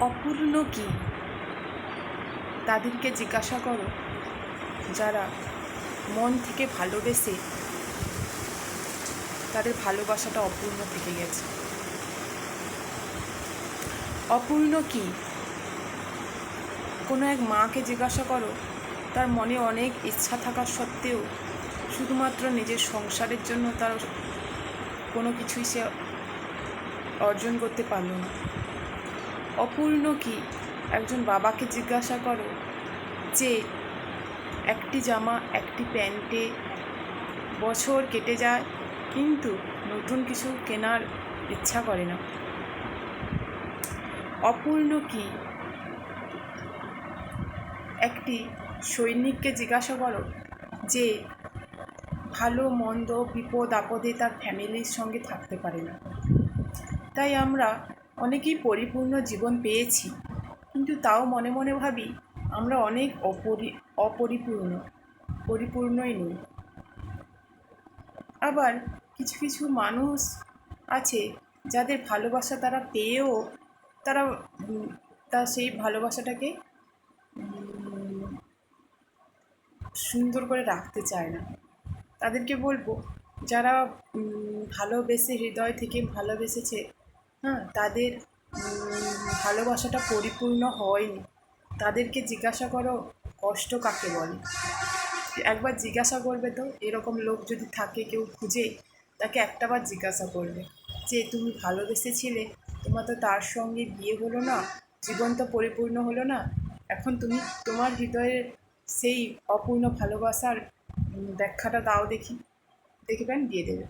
অপূর্ণ কি তাদেরকে জিজ্ঞাসা করো যারা মন থেকে ভালোবেসে তাদের ভালোবাসাটা অপূর্ণ থেকে গেছে। অপূর্ণ কি কোনো এক মাকে জিজ্ঞাসা করো তার মনে অনেক ইচ্ছা থাকা সত্ত্বেও শুধুমাত্র নিজের সংসারের জন্য তার কোনো কিছুই সে অর্জন করতে পারল না। অপূর্ণ কি একজন বাবাকে জিজ্ঞাসা করো যে একটি জামা একটি প্যান্টে বছর কেটে যায় কিন্তু নতুন কিছু কেনার ইচ্ছা করে না। অপূর্ণ কি একটি সৈনিককে জিজ্ঞাসা করো যে ভালো মন্দ বিপদ আপদে তার ফ্যামিলির সঙ্গে থাকতে পারে না। তাই আমরা অনেকেই পরিপূর্ণ জীবন পেয়েছি, কিন্তু তাও মনে মনে ভাবি আমরা অনেক পরিপূর্ণই নই। আবার কিছু কিছু মানুষ আছে যাদের ভালোবাসা তারা পেয়েও তারা সেই ভালোবাসাটাকে সুন্দর করে রাখতে চায় না। তাদেরকে বলবো যারা ভালোবেসে হৃদয় থেকে ভালোবেসেছে, তাদের ভালোবাসাটা পরিপূর্ণ হয়নি, তাদেরকে জিজ্ঞাসা করো কষ্ট কাকে বলে। একবার জিজ্ঞাসা করবে তো, এরকম লোক যদি থাকে কেউ খুঁজে, তাকে একটাবার জিজ্ঞাসা করবে যে তুমি ভালোবেসেছিলে, তোমার তো তার সঙ্গে বিয়ে হলো না, জীবন তো পরিপূর্ণ হলো না, এখন তুমি তোমার হৃদয়ের সেই অপূর্ণ ভালোবাসার ব্যাখ্যাটা দাও দেখি, দেখবেন দিয়ে দেবে।